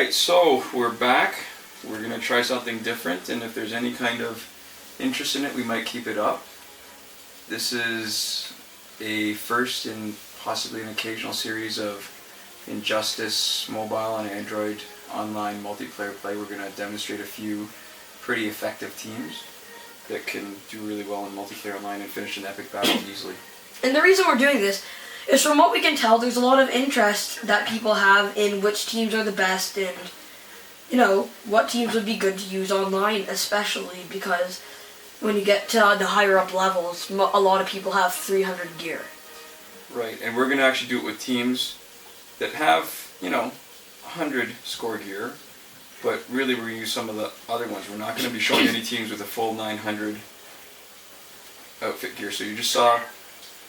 Alright, so we're back. We're going to try something different, and if there's any kind of interest in it, we might keep it up. This is a first in possibly an occasional series of Injustice mobile and Android online multiplayer play. We're going to demonstrate a few pretty effective teams that can do really well in multiplayer online and finish an epic battle easily. And the reason we're doing this is, from what we can tell, there's a lot of interest that people have in which teams are the best and, you know, what teams would be good to use online, especially because when you get to the higher up levels, a lot of people have 300 gear. Right, and we're going to actually do it with teams that have, you know, 100 score gear, but really we're going to use some of the other ones. We're not going to be showing any teams with a full 900 outfit gear. So you just saw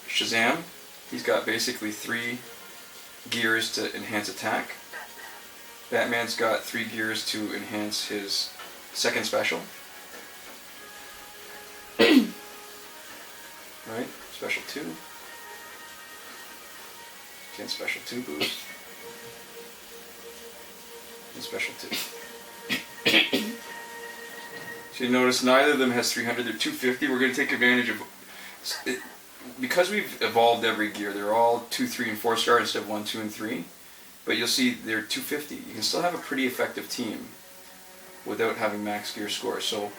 Shazam. He's got basically 3 gears to enhance attack. Batman's got 3 gears to enhance his second special. Right, special 2. Again, special 2 boost. And special 2. So you notice neither of them has 300, they're 250. We're going to take advantage of it. Because we've evolved every gear, they're all 2, 3, and 4 star instead of 1, 2, and 3. But you'll see they're 250. You can still have a pretty effective team without having max gear scores. So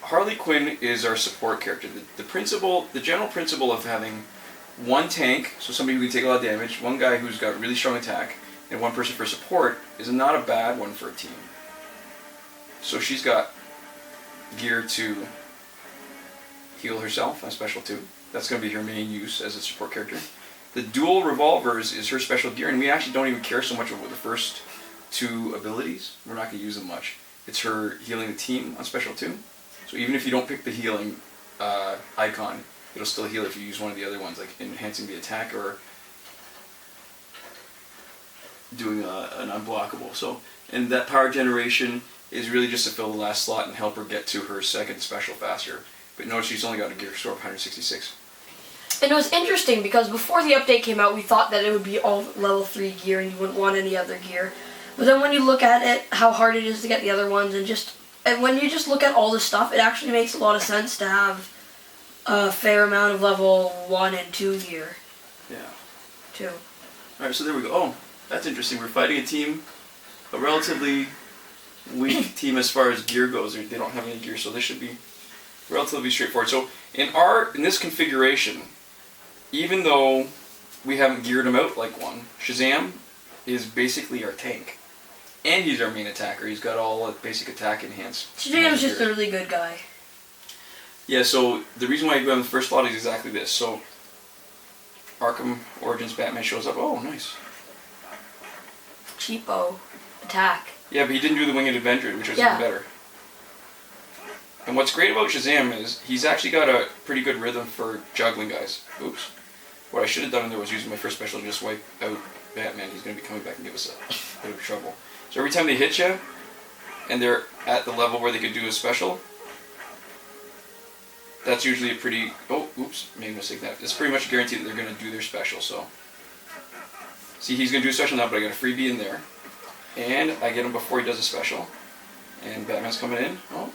Harley Quinn is our support character. The general principle of having one tank, so somebody who can take a lot of damage, one guy who's got really strong attack, and one person for support is not a bad one for a team. So she's got gear to heal herself on special 2. That's going to be her main use as a support character. The dual revolvers is her special gear, and we actually don't even care so much about the first 2 abilities. We're not going to use them much. It's her healing the team on special 2. So even if you don't pick the healing icon, it'll still heal if you use one of the other ones, like enhancing the attack or doing an unblockable. So, and that power generation is really just to fill the last slot and help her get to her second special faster. But notice she's only got a gear score of 166. And it was interesting because before the update came out, we thought that it would be all level 3 gear and you wouldn't want any other gear. But then when you look at it, how hard it is to get the other ones, and when you just look at all the stuff, it actually makes a lot of sense to have a fair amount of level 1 and 2 gear. Yeah. Too. Alright, so there we go. Oh, that's interesting. We're fighting a relatively weak team as far as gear goes. They don't have any gear, so this should be relatively straightforward. So in this configuration, even though we haven't geared him out like one, Shazam is basically our tank. And he's our main attacker. He's got all basic attack enhanced. Shazam's just a really good guy. Yeah, so the reason why you go on the first slot is exactly this. So Arkham Origins Batman shows up. Oh, nice. Cheapo attack. Yeah, but he didn't do the Winged Avenger, which was even better. And what's great about Shazam is he's actually got a pretty good rhythm for juggling guys. Oops. What I should have done in there was using my first special to just wipe out Batman. He's going to be coming back and give us a bit of trouble. So every time they hit you, and they're at the level where they could do a special, that's usually a pretty... Oh, oops, made a mistake there. It's pretty much guaranteed that they're going to do their special, so... See, he's going to do a special now, but I got a freebie in there. And I get him before he does a special. And Batman's coming in. Oh.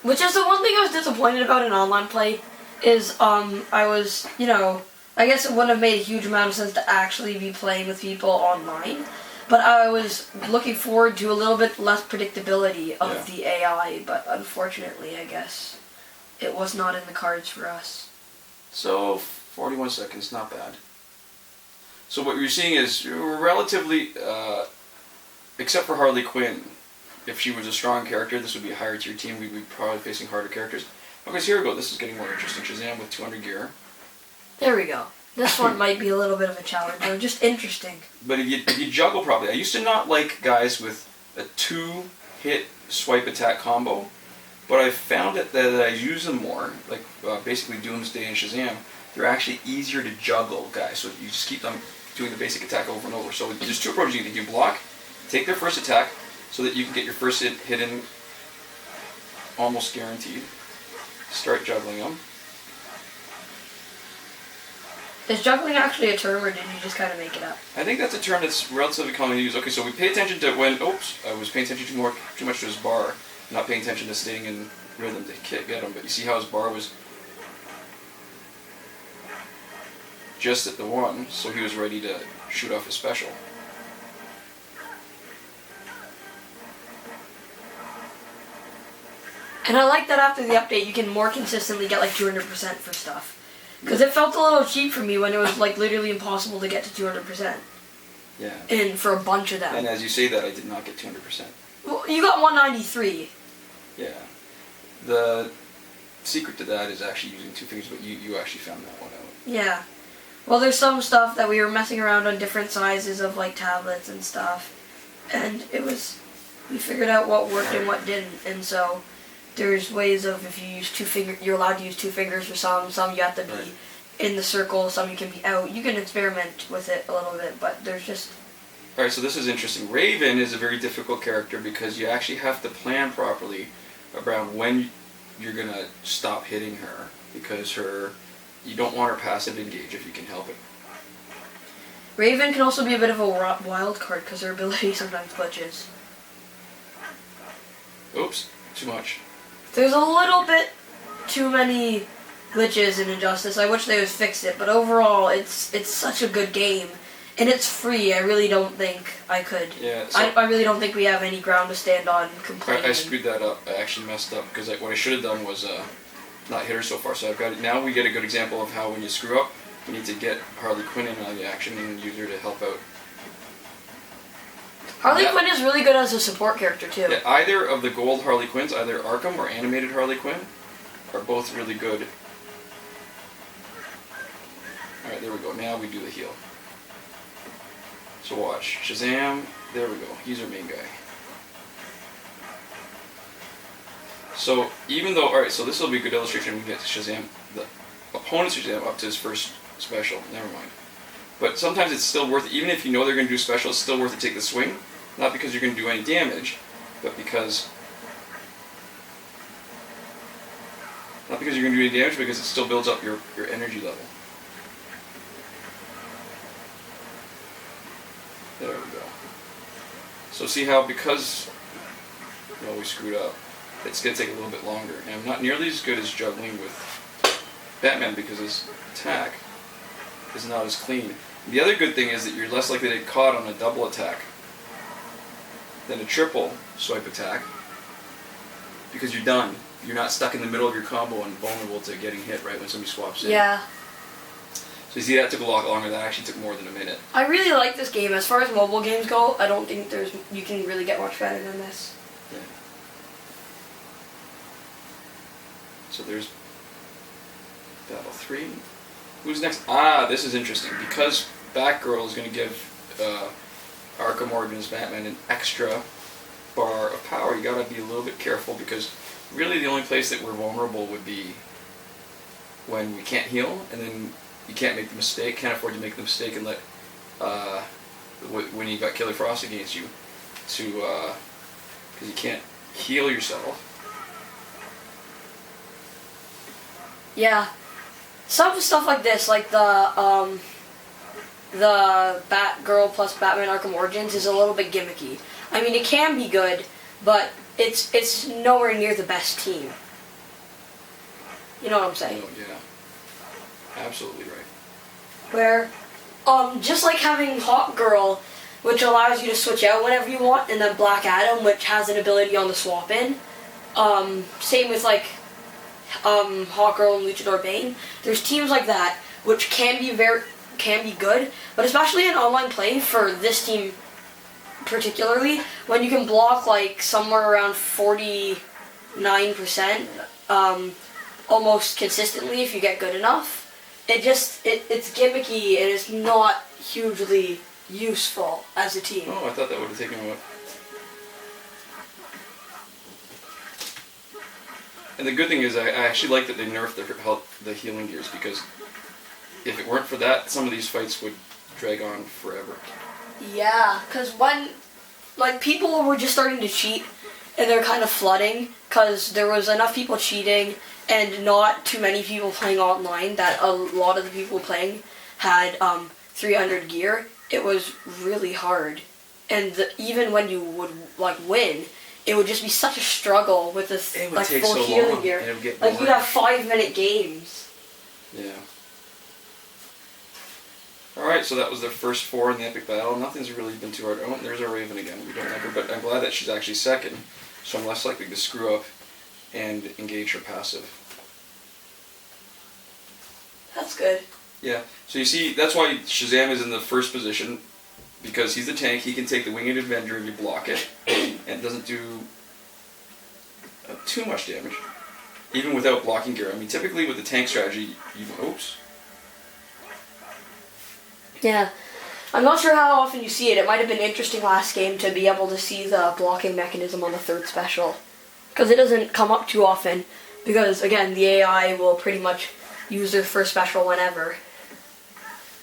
Which is the one thing I was disappointed about in online play, is I was, you know, I guess it wouldn't have made a huge amount of sense to actually be playing with people online, but I was looking forward to a little bit less predictability of the AI, but unfortunately, I guess, it was not in the cards for us. So, 41 seconds, not bad. So what you're seeing is relatively, except for Harley Quinn, if she was a strong character, this would be a higher tier team. We'd be probably facing harder characters. Okay, so here we go. This is getting more interesting. Shazam with 200 gear. There we go. This one might be a little bit of a challenge, or just interesting. But if you juggle properly, I used to not like guys with a 2-hit swipe attack combo, but I found that I use them more, like basically Doomsday and Shazam. They're actually easier to juggle guys, so you just keep them doing the basic attack over and over. So there's 2 approaches. You can block, take their first attack, so that you can get your first hit in almost guaranteed. Start juggling them. Is juggling actually a term, or did you just kind of make it up? I think that's a term that's relatively commonly used. Okay, so we pay attention to when, oops, I was paying attention too much to his bar, not paying attention to staying in rhythm to get him. But you see how his bar was just at the 1, so he was ready to shoot off his special. And I like that after the update, you can more consistently get like 200% for stuff. Because it felt a little cheap for me when it was like literally impossible to get to 200%. Yeah. And for a bunch of them. And as you say that, I did not get 200%. Well, you got 193. Yeah. The secret to that is actually using 2 fingers, but you actually found that one out. Yeah. Well, there's some stuff that we were messing around on different sizes of like tablets and stuff. And we figured out what worked and what didn't. And so there's ways of if you use 2 fingers, you're allowed to use 2 fingers for some you have to be in the circle, some you can be out. You can experiment with it a little bit, but there's just... Alright, so this is interesting. Raven is a very difficult character because you actually have to plan properly around when you're going to stop hitting her, because you don't want her passive engage if you can help it. Raven can also be a bit of a wild card because her ability sometimes glitches. Oops, too much. There's a little bit too many glitches in Injustice. I wish they would fix it, but overall, it's such a good game, and it's free. I really don't think I could. Yeah. So I really don't think we have any ground to stand on complaining. I screwed that up. I actually messed up because what I should have done was not hit her so far. So I've got it. Now we get a good example of how when you screw up, you need to get Harley Quinn in on the action and use her to help out. Harley Quinn is really good as a support character too. Yeah, either of the gold Harley Quinns, either Arkham or animated Harley Quinn, are both really good. Alright, there we go. Now we do the heal. So watch. Shazam. There we go. He's our main guy. So even though, alright, so this will be a good illustration when we get to Shazam, the opponent's Shazam up to his first special. Never mind. But sometimes it's still worth it, even if you know they're going to do special, it's still worth it to take the swing. Not because you're going to do any damage, but because... Not because you're going to do any damage, because it still builds up your energy level. There we go. So see how, because we screwed up, it's going to take a little bit longer. And I'm not nearly as good as juggling with Batman because his attack is not as clean. The other good thing is that you're less likely to get caught on a double attack than a triple swipe attack because you're done. You're not stuck in the middle of your combo and vulnerable to getting hit right when somebody swaps in. Yeah. So you see that took a lot longer. That actually took more than a minute. I really like this game. As far as mobile games go, I don't think you can really get much better than this. Yeah. So there's Battle 3. Who's next? This is interesting because Batgirl is going to give Arkham Origins Batman an extra bar of power. You got to be a little bit careful because really the only place that we're vulnerable would be when we can't heal, and then you can't make the mistake, can't afford to make the mistake and let when you got Killer Frost against you because you can't heal yourself. Yeah. Some stuff like this, like the Batgirl plus Batman Arkham Origins is a little bit gimmicky. I mean, it can be good, but it's nowhere near the best team. You know what I'm saying? Oh, yeah. Absolutely right. Where, just like having Hawk Girl, which allows you to switch out whenever you want, and then Black Adam, which has an ability on the swap in. Same with like Hawk Girl and Luchador Bane. There's teams like that which can be good, but especially in online play for this team particularly, when you can block like somewhere around 49% almost consistently if you get good enough. It's gimmicky and it's not hugely useful as a team. Oh, I thought that would have taken what. And the good thing is, I actually like that they nerfed the healing gears, because if it weren't for that, some of these fights would drag on forever. Yeah, because when, like, people were just starting to cheat, and they're kind of flooding, because there was enough people cheating, and not too many people playing online, that a lot of the people playing had 300 gear, it was really hard. And even when you would like win, it would just be such a struggle with this It would like take full so healing long, gear. and it would get Like you'd boring. have 5-minute games. Yeah. Alright, so that was their first 4 in the epic battle. Nothing's really been too hard. Oh, there's our Raven again. We don't like her, but I'm glad that she's actually second, so I'm less likely to screw up and engage her passive. That's good. Yeah, so you see, that's why Shazam is in the first position, because he's the tank. He can take the Winged Avenger if you block it, and it doesn't do too much damage, even without blocking gear. I mean, typically with the tank strategy, oops. Yeah. I'm not sure how often you see it. It might have been interesting last game to be able to see the blocking mechanism on the third special. Because it doesn't come up too often. Because, again, the AI will pretty much use their first special whenever.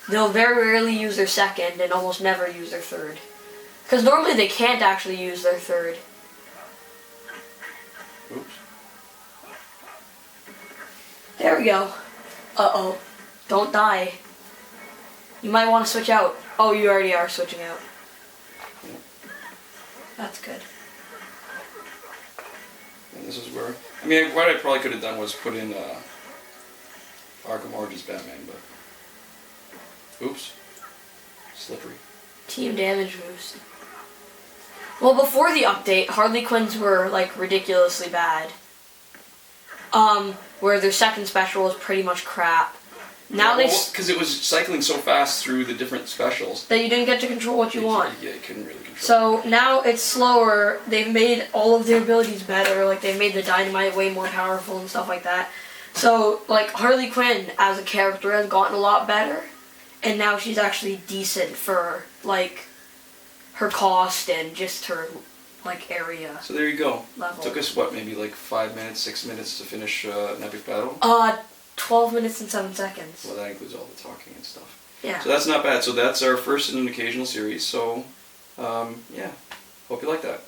They'll very rarely use their second and almost never use their third. Because normally they can't actually use their third. Oops. There we go. Uh-oh. Don't die. You might want to switch out. Oh, you already are switching out. That's good. And this is where, I mean, what I probably could have done was put in Arkham Origins Batman, but oops, slippery. Team damage boost. Well, before the update, Harley Quinns were like ridiculously bad. Where their second special was pretty much crap. Now Yeah, because it was cycling so fast through the different specials that you didn't get to control what you want. Yeah, you couldn't really control. So now it's slower. They've made all of their abilities better. Like they've made the dynamite way more powerful and stuff like that. So like Harley Quinn as a character has gotten a lot better, and now she's actually decent for like her cost and just her like area. So there you go. Level. Took us what, maybe like 5 minutes, 6 minutes to finish an epic battle. 12 minutes and 7 seconds. Well, that includes all the talking and stuff. Yeah. So that's not bad. So that's our first in an occasional series. So, yeah, hope you like that.